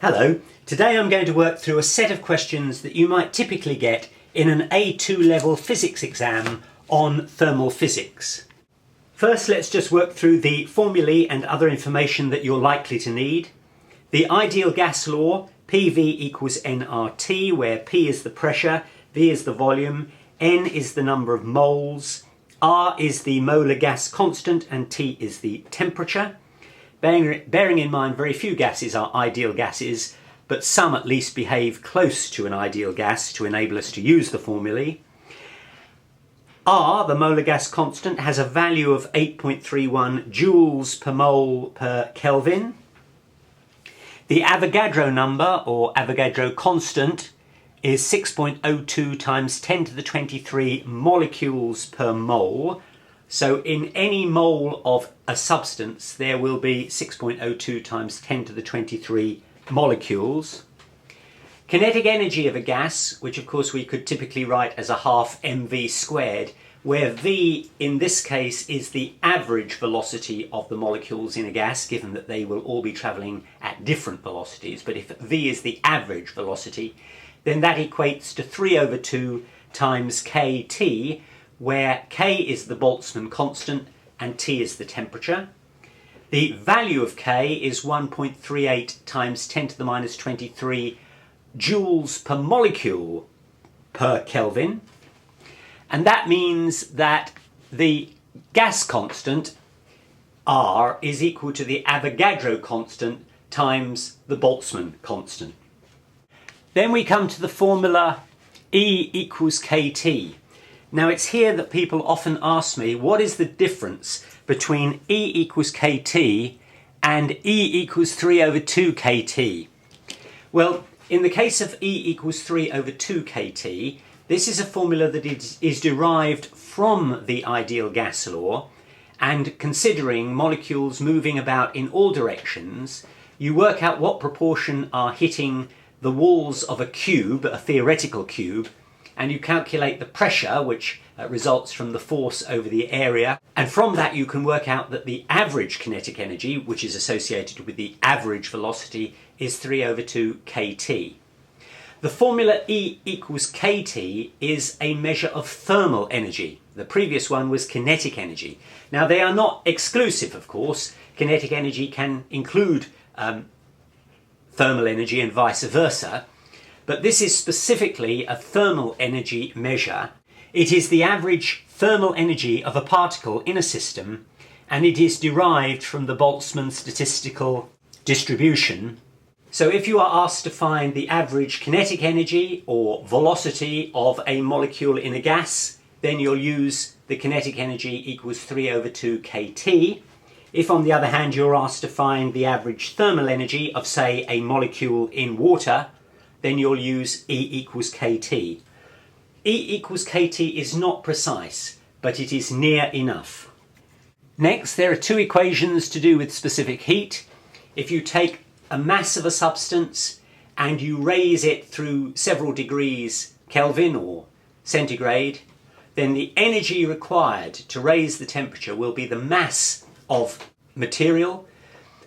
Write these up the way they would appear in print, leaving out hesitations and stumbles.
Hello, today I'm going to work through a set of questions that you might typically get in an A2 level physics exam on thermal physics. First, let's just work through the formulae and other information that you're likely to need. The ideal gas law, PV equals nRT, where P is the pressure, V is the volume, N is the number of moles, R is the molar gas constant, and T is the temperature. Bearing in mind very few gases are ideal gases, but some at least behave close to an ideal gas to enable us to use the formulae. R, the molar gas constant, has a value of 8.31 joules per mole per Kelvin. The Avogadro number, or Avogadro constant, is 6.02 times 10 to the 23 molecules per mole. So in any mole of a substance there will be 6.02 times 10 to the 23 molecules. Kinetic energy of a gas, which of course we could typically write as a half mv squared, where v in this case is the average velocity of the molecules in a gas, given that they will all be travelling at different velocities. But if v is the average velocity, then that equates to 3/2 times kt, where K is the Boltzmann constant and T is the temperature. The value of K is 1.38 times 10 to the minus 23 joules per molecule per Kelvin. And that means that the gas constant, R, is equal to the Avogadro constant times the Boltzmann constant. Then we come to the formula E equals kT. Now it's here that people often ask me, what is the difference between E equals kT and E equals 3/2 kT? Well, in the case of E equals 3/2 kT, this is a formula that is derived from the ideal gas law, and considering molecules moving about in all directions, you work out what proportion are hitting the walls of a cube, a theoretical cube, and you calculate the pressure, which results from the force over the area, and from that you can work out that the average kinetic energy, which is associated with the average velocity, is 3/2 kT. The formula E equals kT is a measure of thermal energy. The previous one was kinetic energy. Now they are not exclusive, of course. Kinetic energy can include thermal energy and vice versa. But this is specifically a thermal energy measure. It is the average thermal energy of a particle in a system, and it is derived from the Boltzmann statistical distribution. So if you are asked to find the average kinetic energy or velocity of a molecule in a gas, then you'll use the kinetic energy equals 3/2 kT. If on the other hand you're asked to find the average thermal energy of, say, a molecule in water, then you'll use E equals kT. E equals kT is not precise, but it is near enough. Next, there are two equations to do with specific heat. If you take a mass of a substance and you raise it through several degrees Kelvin or centigrade, then the energy required to raise the temperature will be the mass of material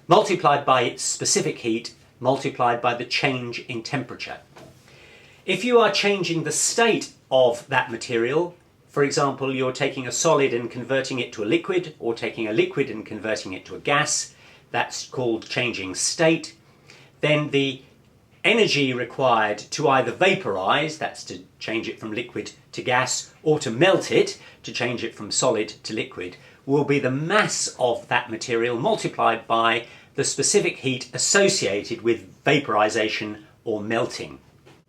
multiplied by its specific heat multiplied by the change in temperature. If you are changing the state of that material, for example, you're taking a solid and converting it to a liquid, or taking a liquid and converting it to a gas, that's called changing state, then the energy required to either vaporize, that's to change it from liquid to gas, or to melt it, to change it from solid to liquid, will be the mass of that material multiplied by the specific heat associated with vaporization or melting.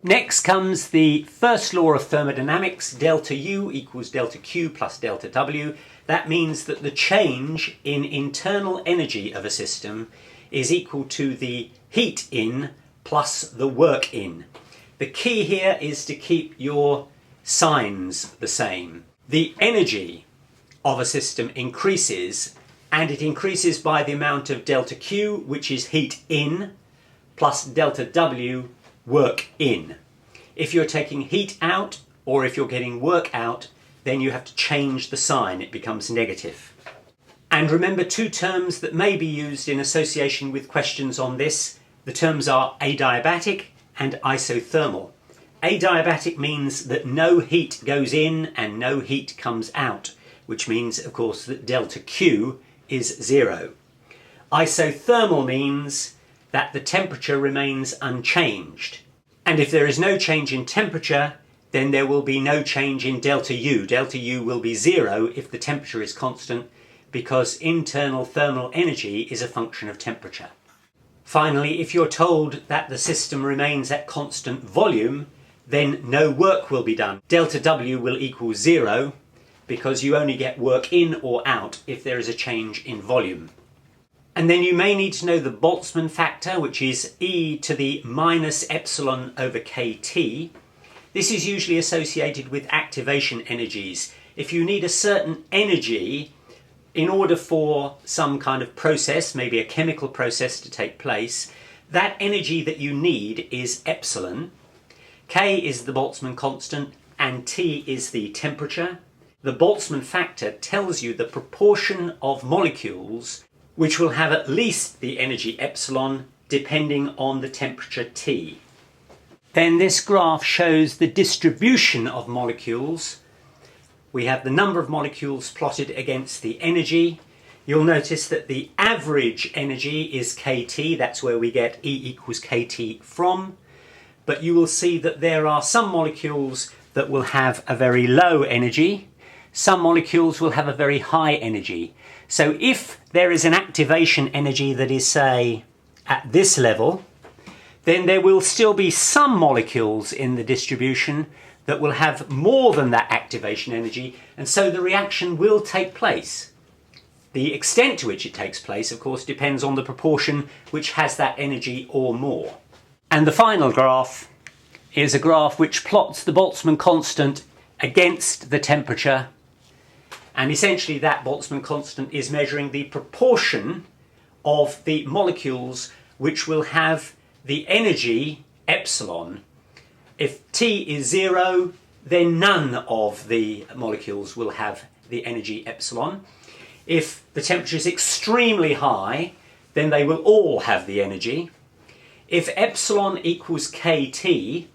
Next comes the first law of thermodynamics, delta U equals delta Q plus delta W. That means that the change in internal energy of a system is equal to the heat in plus the work in. The key here is to keep your signs the same. The energy of a system increases, and it increases by the amount of delta Q, which is heat in, plus delta W, work in. If you're taking heat out, or if you're getting work out, then you have to change the sign, it becomes negative. And remember two terms that may be used in association with questions on this The terms are adiabatic and isothermal. Adiabatic means that no heat goes in and no heat comes out, which means, of course, that delta Q is 0. Isothermal means that the temperature remains unchanged. And if there is no change in temperature, then there will be no change in delta U. Delta U will be 0 if the temperature is constant, because internal thermal energy is a function of temperature. Finally, if you're told that the system remains at constant volume, then no work will be done. Delta W will equal 0, because you only get work in or out if there is a change in volume. And then you may need to know the Boltzmann factor, which is e to the minus epsilon over kT. This is usually associated with activation energies. If you need a certain energy in order for some kind of process, maybe a chemical process, to take place, that energy that you need is epsilon. K is the Boltzmann constant and T is the temperature. The Boltzmann factor tells you the proportion of molecules which will have at least the energy epsilon depending on the temperature T. Then this graph shows the distribution of molecules. We have the number of molecules plotted against the energy. You'll notice that the average energy is kT, that's where we get E equals kT from. But you will see that there are some molecules that will have a very low energy. Some molecules will have a very high energy. So if there is an activation energy that is, say, at this level, then there will still be some molecules in the distribution that will have more than that activation energy, and so the reaction will take place. The extent to which it takes place, of course, depends on the proportion which has that energy or more. And the final graph is a graph which plots the Boltzmann constant against the temperature. And essentially that Boltzmann constant is measuring the proportion of the molecules which will have the energy epsilon. If T is 0, then none of the molecules will have the energy epsilon. If the temperature is extremely high, then they will all have the energy. If epsilon equals kT,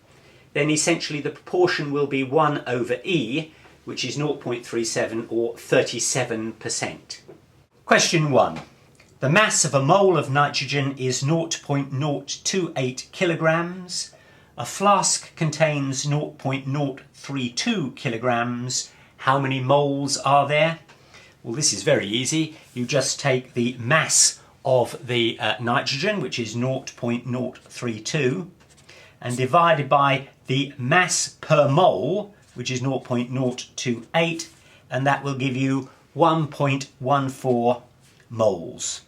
then essentially the proportion will be 1 over E, which is 0.37 or 37%. Question 1. The mass of a mole of nitrogen is 0.028 kilograms. A flask contains 0.032 kilograms. How many moles are there? Well, this is very easy. You just take the mass of the nitrogen, which is 0.032, and divided by the mass per mole, which is 0.028, and that will give you 1.14 moles.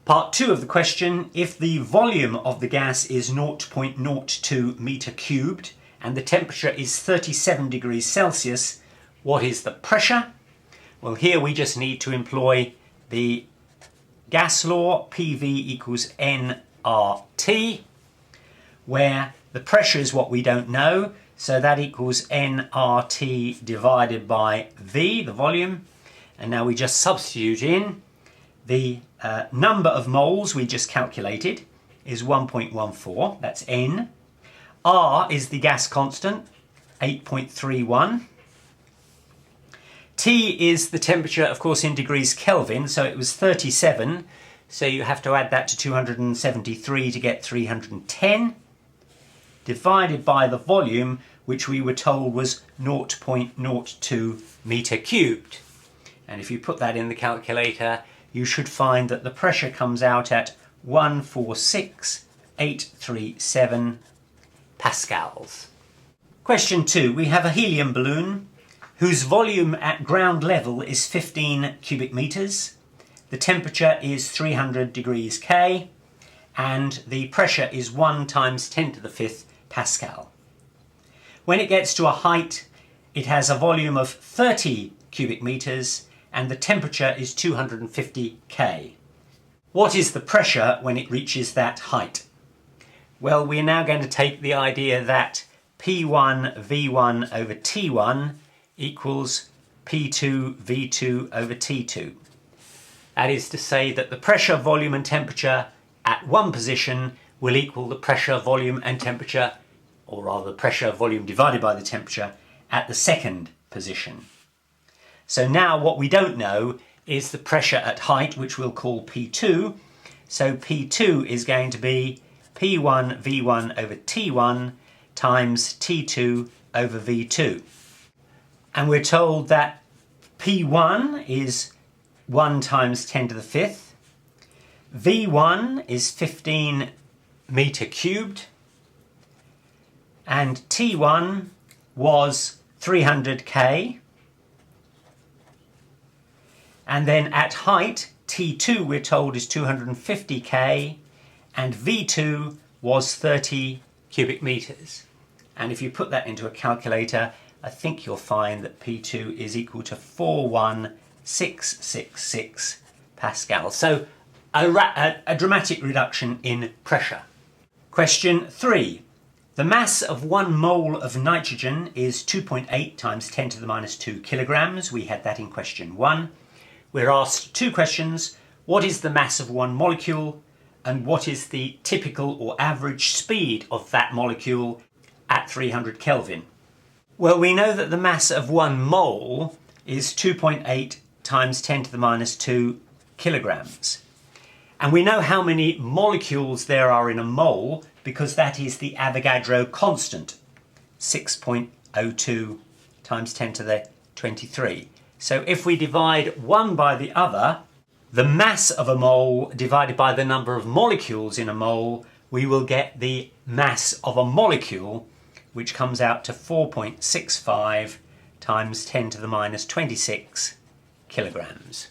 Part 2 of the question, if the volume of the gas is 0.02 metre cubed and the temperature is 37 degrees Celsius, what is the pressure? Well, here we just need to employ the gas law, PV equals nRT, where the pressure is what we don't know, so that equals nRT divided by V, the volume, and now we just substitute in the number of moles we just calculated is 1.14, that's N. R is the gas constant, 8.31. T is the temperature, of course, in degrees Kelvin, so it was 37, so you have to add that to 273 to get 310, divided by the volume, which we were told was 0.02 metre cubed. And if you put that in the calculator, you should find that the pressure comes out at 146,837 pascals. Question 2. We have a helium balloon whose volume at ground level is 15 cubic metres. The temperature is 300 degrees K and the pressure is 1 times 10 to the 5th Pascal. When it gets to a height, it has a volume of 30 cubic metres and the temperature is 250 K. What is the pressure when it reaches that height? Well, we're now going to take the idea that P1 V1 over T1 equals P2 V2 over T2. That is to say that the pressure, volume and temperature at one position will equal the pressure, volume and temperature, or rather the pressure, volume divided by the temperature at the second position. So now what we don't know is the pressure at height, which we'll call P2. So P2 is going to be P1 V1 over T1 times T2 over V2. And we're told that P1 is 1 times 10 to the 5th. V1 is 15 meter cubed. And T1 was 300 K. And then at height, T2 we're told is 250 K, and V2 was 30 cubic meters. And if you put that into a calculator, I think you'll find that P2 is equal to 41666 Pascal. So a dramatic reduction in pressure. Question 3. The mass of 1 mole of nitrogen is 2.8 times 10 to the minus 2 kilograms. We had that in question 1. We're asked 2 questions. What is the mass of 1 molecule? And what is the typical or average speed of that molecule at 300 Kelvin? Well, we know that the mass of 1 mole is 2.8 times 10 to the minus 2 kilograms. And we know how many molecules there are in a mole because that is the Avogadro constant, 6.02 times 10 to the 23. So if we divide one by the other, the mass of a mole divided by the number of molecules in a mole, we will get the mass of a molecule, which comes out to 4.65 times 10 to the minus 26 kilograms.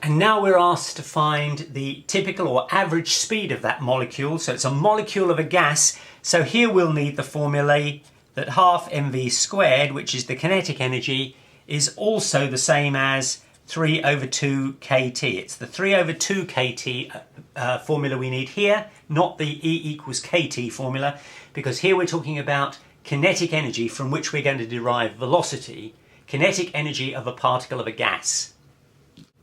And now we're asked to find the typical or average speed of that molecule. So it's a molecule of a gas. So here we'll need the formula that half mv squared, which is the kinetic energy, is also the same as 3 over 2 kT. It's the 3 over 2 kT formula we need here, not the E equals kT formula, because here we're talking about kinetic energy from which we're going to derive velocity, kinetic energy of a particle of a gas.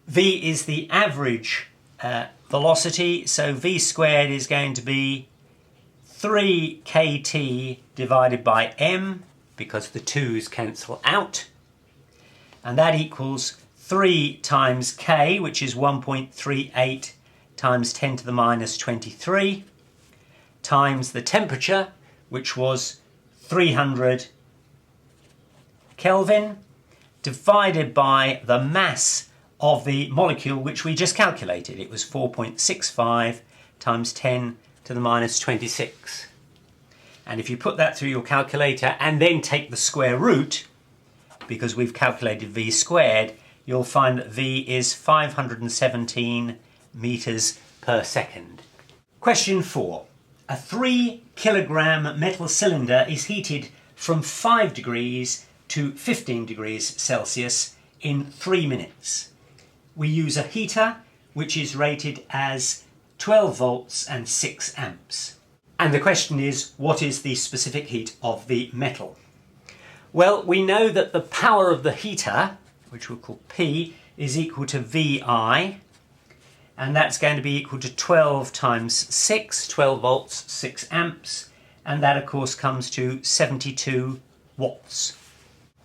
V is the average velocity, so V squared is going to be 3 kT divided by m, because the 2's cancel out, and that equals 3 times K, which is 1.38 times 10 to the minus 23, times the temperature, which was 300 Kelvin, divided by the mass of the molecule, which we just calculated. It was 4.65 times 10 to the minus 26. And if you put that through your calculator and then take the square root, because we've calculated V squared, you'll find that V is 517 meters per second. Question 4. A 3 kilogram metal cylinder is heated from 5 degrees to 15 degrees Celsius in 3 minutes. We use a heater which is rated as 12 volts and 6 amps. And the question is, what is the specific heat of the metal? Well, we know that the power of the heater, which we'll call P, is equal to VI, and that's going to be equal to 12 times 6, 12 volts, 6 amps, and that of course comes to 72 watts.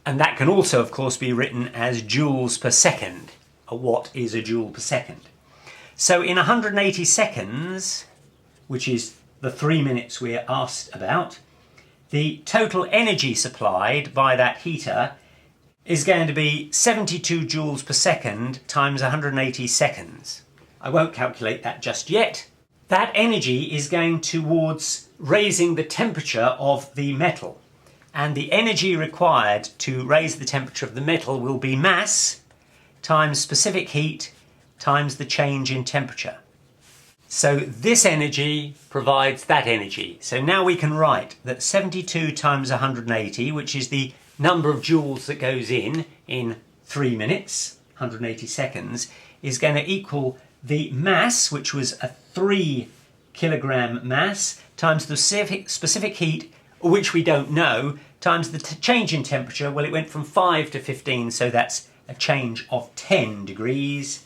And that can also of course be written as joules per second. A watt is a joule per second. So in 180 seconds, which is the 3 minutes we're asked about, the total energy supplied by that heater is going to be 72 joules per second times 180 seconds. I won't calculate that just yet. That energy is going towards raising the temperature of the metal. And the energy required to raise the temperature of the metal will be mass times specific heat times the change in temperature. So this energy provides that energy. So now we can write that 72 times 180, which is the number of joules that goes in 3 minutes, 180 seconds, is going to equal the mass, which was a 3 kilogram mass, times the specific heat, which we don't know, times the change in temperature. Well, it went from 5 to 15, so that's a change of 10 degrees.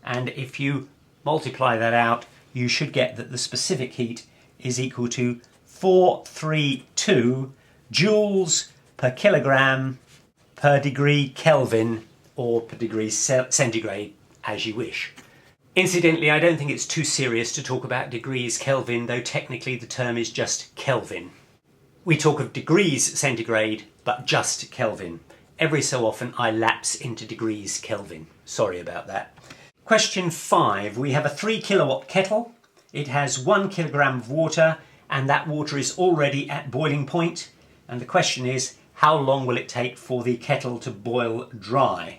And if you multiply that out, you should get that the specific heat is equal to 432 joules per kilogram per degree Kelvin, or per degree centigrade, as you wish. Incidentally, I don't think it's too serious to talk about degrees Kelvin, though technically the term is just Kelvin. We talk of degrees centigrade, but just Kelvin. Every so often I lapse into degrees Kelvin. Sorry about that. Question 5. We have a 3 kilowatt kettle. It has 1 kilogram of water, and that water is already at boiling point. And the question is, how long will it take for the kettle to boil dry?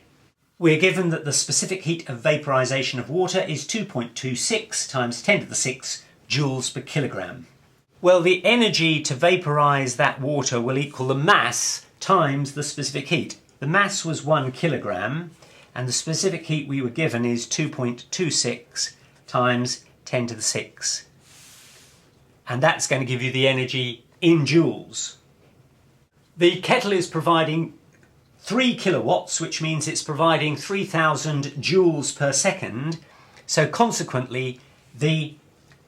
We're given that the specific heat of vaporization of water is 2.26 times 10 to the 6 joules per kilogram. Well, the energy to vaporize that water will equal the mass times the specific heat. The mass was 1 kilogram, and the specific heat we were given is 2.26 times 10 to the 6. And that's going to give you the energy in joules. The kettle is providing 3 kilowatts, which means it's providing 3,000 joules per second. So consequently, the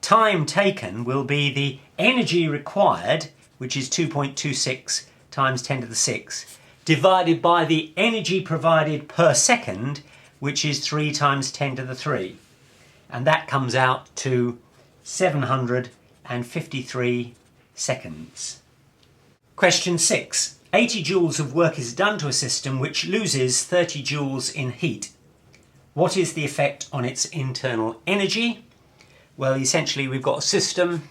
time taken will be the energy required, which is 2.26 times 10 to the 6, divided by the energy provided per second, which is 3 times 10 to the 3. And that comes out to 753 seconds. Question 6. 80 joules of work is done to a system which loses 30 joules in heat. What is the effect on its internal energy? Well, essentially we've got a system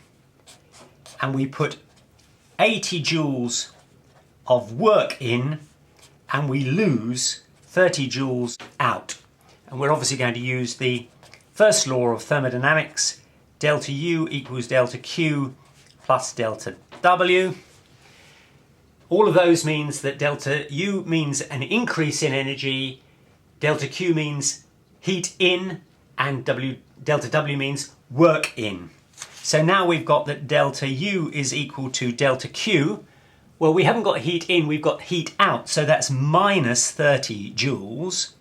and we put 80 joules of work in and we lose 30 joules out. And we're obviously going to use the first law of thermodynamics, delta U equals delta Q plus delta W. All of those means that delta U means an increase in energy, delta Q means heat in, and delta W means work in. So now we've got that delta U is equal to delta Q. Well, we haven't got heat in, we've got heat out, so that's minus 30 joules.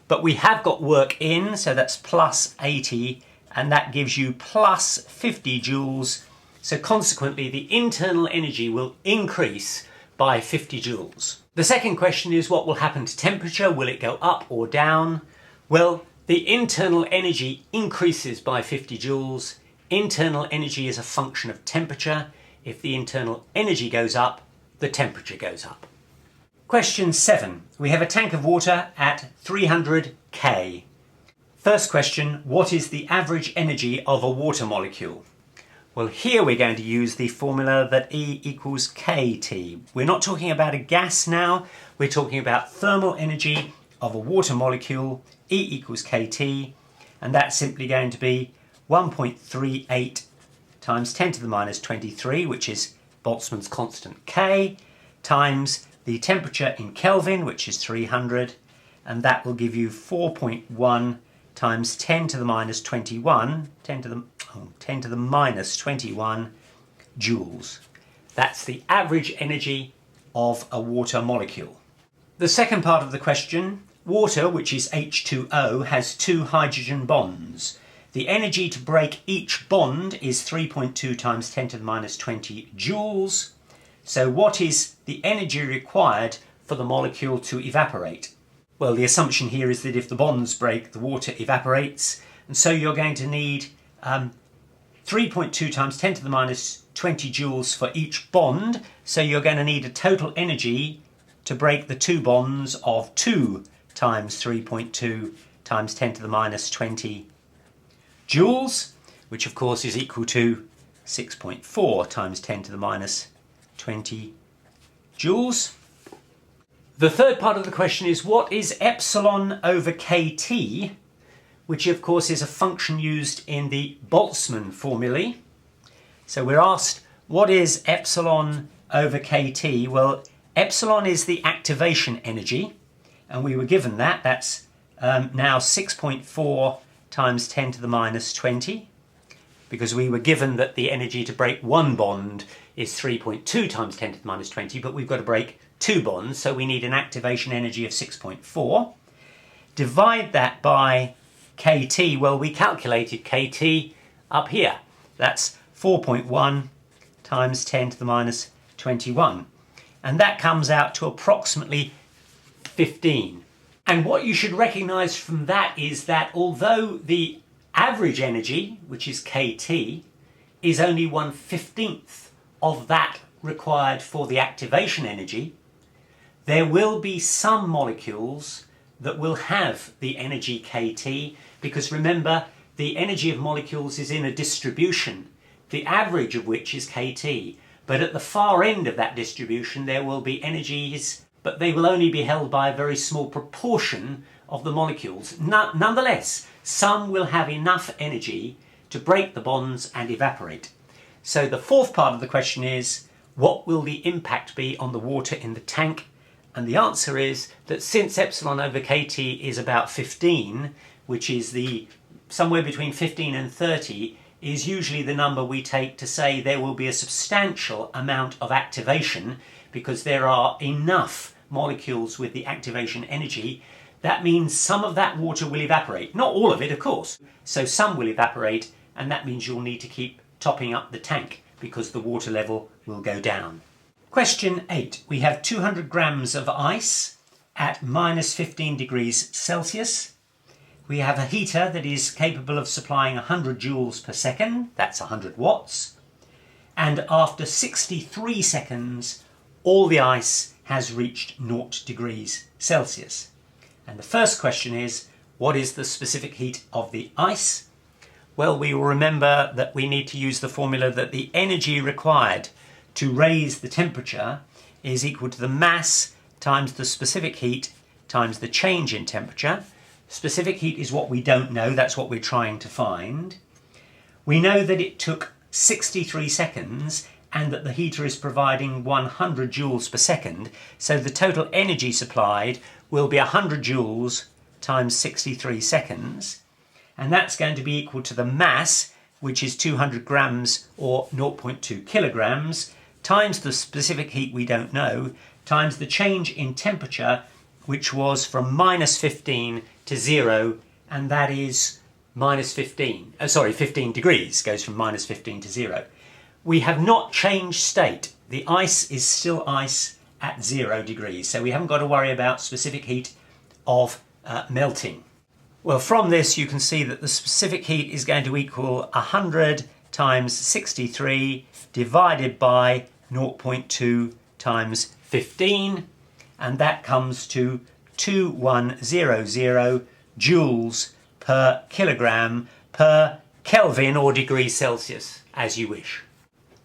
But we have got work in, so that's plus 80, and that gives you plus 50 joules. So consequently, the internal energy will increase by 50 joules. The second question is, what will happen to temperature? Will it go up or down? Well, the internal energy increases by 50 joules. Internal energy is a function of temperature. If the internal energy goes up, the temperature goes up. Question 7. We have a tank of water at 300 K. First question, what is the average energy of a water molecule? Well, here we're going to use the formula that E equals kT. We're not talking about a gas now, we're talking about thermal energy of a water molecule, E equals kT, and that's simply going to be 1.38 times 10 to the minus 23, which is Boltzmann's constant K, times the temperature in Kelvin, which is 300, and that will give you 4.1 times 10 to the minus 21, 10 to the minus 21 joules. That's the average energy of a water molecule. The second part of the question, water, which is H2O, has 2 hydrogen bonds. The energy to break each bond is 3.2 times 10 to the minus 20 joules. So what is the energy required for the molecule to evaporate? Well, the assumption here is that if the bonds break, the water evaporates, and so you're going to need 3.2 times 10 to the minus 20 joules for each bond, so you're going to need a total energy to break the 2 bonds of 2 times 3.2 times 10 to the minus 20 joules, which of course is equal to 6.4 times 10 to the minus 20 joules. The third part of the question is, what is epsilon over kT, which of course is a function used in the Boltzmann formulae. So we're asked, what is epsilon over kT? Well, epsilon is the activation energy, and we were given that. That's now 6.4 times 10 to the minus 20, because we were given that the energy to break one bond is 3.2 times 10 to the minus 20, but we've got to break 2 bonds, so we need an activation energy of 6.4. Divide that by kT. Well, we calculated kT, up here. That's 4.1 times 10 to the minus 21. And that comes out to approximately 15. And what you should recognise from that is that although the average energy, which is kT, is only 1/15 of that required for the activation energy, there will be some molecules that will have the energy kT, because remember, the energy of molecules is in a distribution, the average of which is kT. But at the far end of that distribution there will be energies, but they will only be held by a very small proportion of the molecules. Nonetheless, some will have enough energy to break the bonds and evaporate. So the fourth part of the question is, what will the impact be on the water in the tank? And the answer is that since epsilon over kT is about 15, which is somewhere between 15 and 30, is usually the number we take to say there will be a substantial amount of activation because there are enough molecules with the activation energy. That means some of that water will evaporate. Not all of it, of course. So some will evaporate, and that means you'll need to keep topping up the tank because the water level will go down. Question 8. We have 200 grams of ice at minus 15 degrees Celsius. We have a heater that is capable of supplying 100 joules per second, that's 100 watts. And after 63 seconds, all the ice has reached 0 degrees Celsius. And the first question is, what is the specific heat of the ice? Well, we will remember that we need to use the formula that the energy required to raise the temperature is equal to the mass times the specific heat times the change in temperature. Specific heat is what we don't know, that's what we're trying to find. We know that it took 63 seconds and that the heater is providing 100 joules per second, so the total energy supplied will be 100 joules times 63 seconds, and that's going to be equal to the mass, which is 200 grams or 0.2 kilograms, times the specific heat we don't know, times the change in temperature, which was from minus 15 to 0, and that is minus 15 degrees, goes from minus 15 to 0. We have not changed state. The ice is still ice at 0 degrees, so we haven't got to worry about specific heat of melting. Well, from this you can see that the specific heat is going to equal 100 times 63 divided by 0.2 times 15, and that comes to 2100 joules per kilogram per Kelvin or degree Celsius, as you wish.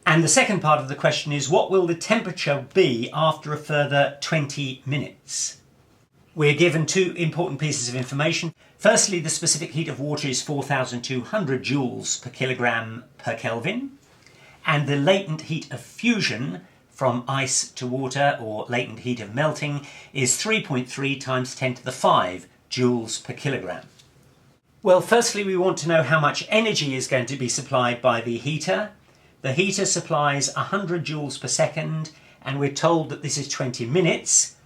And the second part of the question is, what will the temperature be after a further 20 minutes? We're given two important pieces of information. Firstly, the specific heat of water is 4,200 joules per kilogram per Kelvin, and the latent heat of fusion from ice to water, or latent heat of melting, is 3.3 times 10 to the 5 joules per kilogram. Well, firstly we want to know how much energy is going to be supplied by the heater. The heater supplies 100 joules per second, and we're told that this is 20 minutes.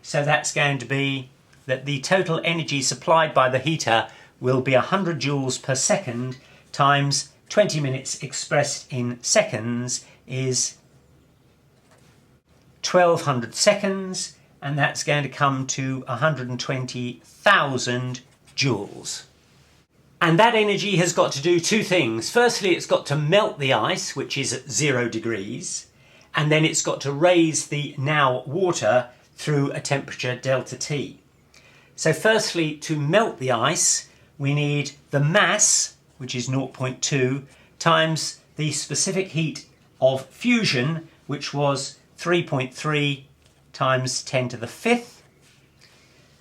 So that's going to be that the total energy supplied by the heater will be 100 joules per second times 20 minutes expressed in seconds is 1200 seconds, and that's going to come to 120,000 joules. And that energy has got to do two things. Firstly, it's got to melt the ice, which is at 0 degrees, and then it's got to raise the now water through a temperature delta T. So firstly, to melt the ice, we need the mass, which is 0.2, times the specific heat of fusion, which was 3.3 times 10 to the 5th.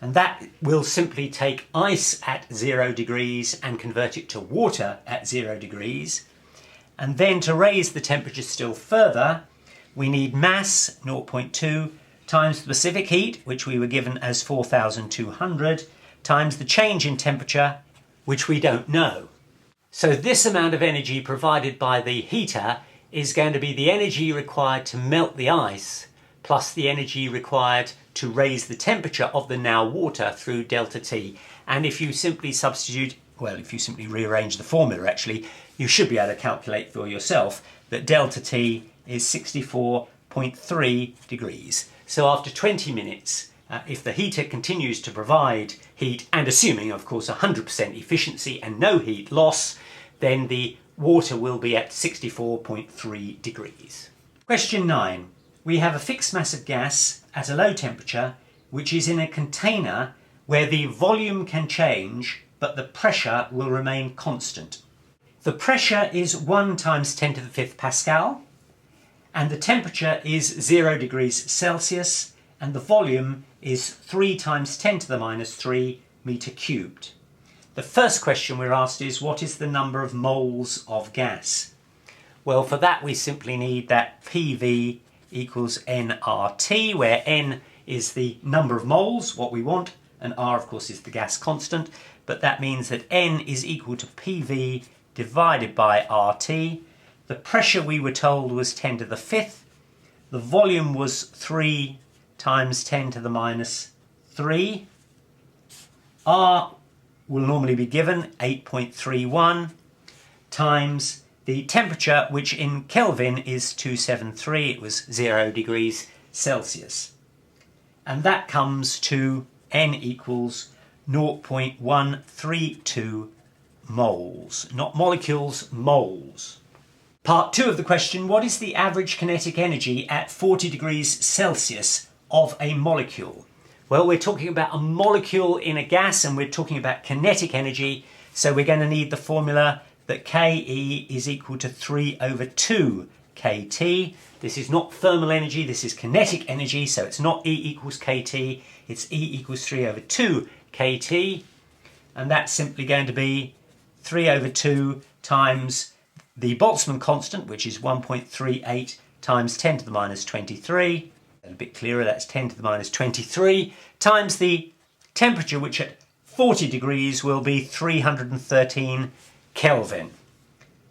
And that will simply take ice at 0 degrees and convert it to water at 0 degrees. And then to raise the temperature still further, we need mass, 0.2, times the specific heat, which we were given as 4,200, times the change in temperature, which we don't know. So this amount of energy provided by the heater is going to be the energy required to melt the ice, plus the energy required to raise the temperature of the now water through delta T. And if you simply rearrange the formula actually, you should be able to calculate for yourself that delta T is 64.3 degrees. So after 20 minutes, if the heater continues to provide heat, and assuming of course 100% efficiency and no heat loss, then the water will be at 64.3 degrees. Question 9. We have a fixed mass of gas at a low temperature which is in a container where the volume can change but the pressure will remain constant. The pressure is 1 times 10 to the 5th Pascal, and the temperature is 0 degrees Celsius, and the volume is 3 times 10 to the minus 3 metre cubed. The first question we're asked is, what is the number of moles of gas? Well, for that we simply need that PV equals nRT, where n is the number of moles, what we want, and R of course is the gas constant, but that means that n is equal to PV divided by RT. The pressure we were told was 10 to the 5th, the volume was 3 times 10 to the minus 3, R will normally be given 8.31 times the temperature, which in Kelvin is 273, it was 0 degrees Celsius. And that comes to N equals 0.132 moles, not molecules, moles. Part 2 of the question, what is the average kinetic energy at 40 degrees Celsius of a molecule? Well, we're talking about a molecule in a gas and we're talking about kinetic energy, so we're going to need the formula that Ke is equal to 3 over 2 kT. This is not thermal energy, this is kinetic energy, so it's not E equals kT, it's E equals 3 over 2 kT, and that's simply going to be 3 over 2 times the Boltzmann constant, which is 1.38 times 10 to the minus 23, a bit clearer, that's 10 to the minus 23, times the temperature, which at 40 degrees will be 313 Kelvin.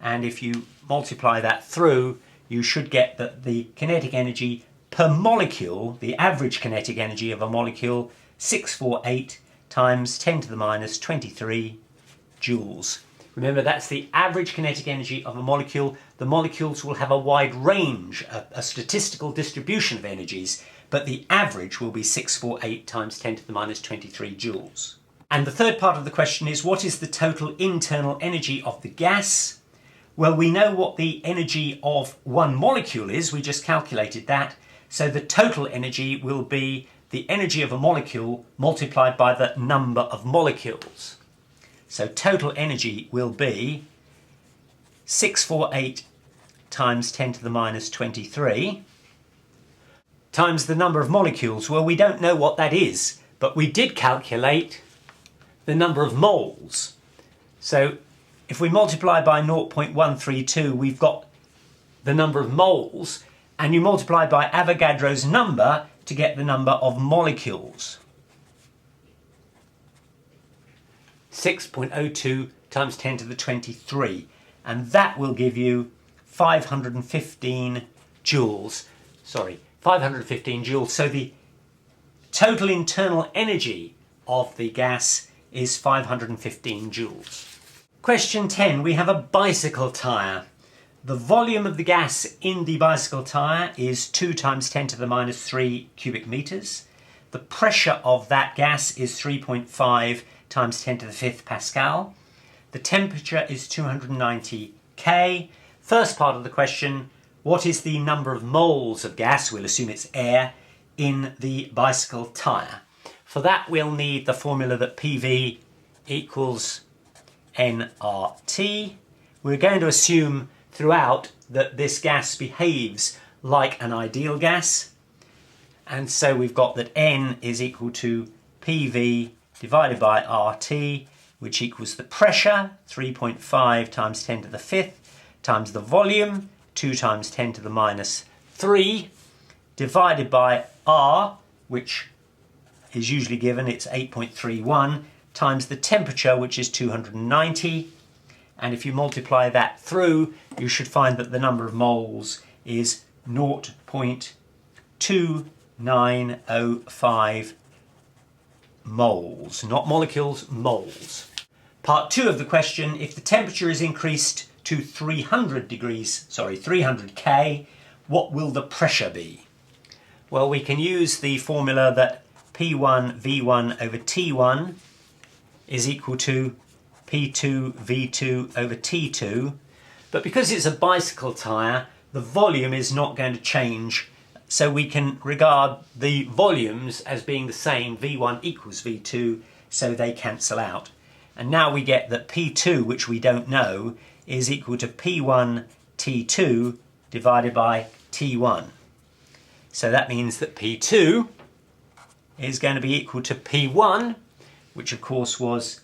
And if you multiply that through, you should get that the kinetic energy per molecule, the average kinetic energy of a molecule, 648 times 10 to the minus 23 joules. Remember, that's the average kinetic energy of a molecule. The molecules will have a wide range, a statistical distribution of energies, but the average will be 648 times 10 to the minus 23 joules. And the third part of the question is, what is the total internal energy of the gas? Well, we know what the energy of one molecule is, we just calculated that, so the total energy will be the energy of a molecule multiplied by the number of molecules. So total energy will be 648 times 10 to the minus 23 times the number of molecules. Well, we don't know what that is, but we did calculate the number of moles. So if we multiply by 0.132, we've got the number of moles, and you multiply by Avogadro's number to get the number of molecules. 6.02 times 10 to the 23, and that will give you 515 joules. Sorry, 515 joules. So the total internal energy of the gas is 515 joules. Question 10, we have a bicycle tyre. The volume of the gas in the bicycle tyre is 2 times 10 to the minus 3 cubic metres. The pressure of that gas is 3.5 times 10 to the 5th Pascal. The temperature is 290 K. First part of the question, what is the number of moles of gas, we'll assume it's air, in the bicycle tyre? For that we'll need the formula that PV equals nRT. We're going to assume throughout that this gas behaves like an ideal gas, and so we've got that N is equal to PV divided by RT, which equals the pressure, 3.5 times 10 to the 5th, times the volume, 2 times 10 to the minus 3, divided by R, which is usually given, it's 8.31, times the temperature, which is 290, and if you multiply that through, you should find that the number of moles is 0.2905 moles, not molecules, moles. Part 2 of the question, if the temperature is increased to 300 K, what will the pressure be? Well, we can use the formula that P1 V1 over T1 is equal to P2 V2 over T2, but because it's a bicycle tyre, the volume is not going to change, so we can regard the volumes as being the same, V1 equals V2, so they cancel out. And now we get that P2, which we don't know, is equal to P1 T2 divided by T1. So that means that P2 is going to be equal to P1, which of course was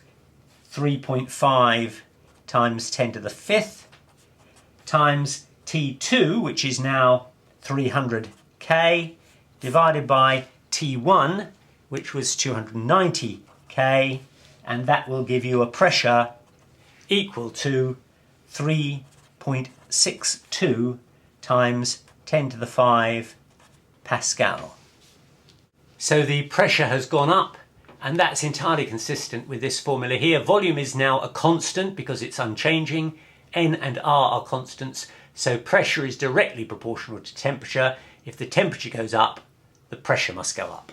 3.5 times 10 to the 5th, times T2, which is now 300 K, divided by T1, which was 290 K, and that will give you a pressure equal to 3.62 times 10 to the 5 Pascal. So the pressure has gone up, and that's entirely consistent with this formula here. Volume is now a constant because it's unchanging. N and R are constants, so pressure is directly proportional to temperature. If the temperature goes up, the pressure must go up.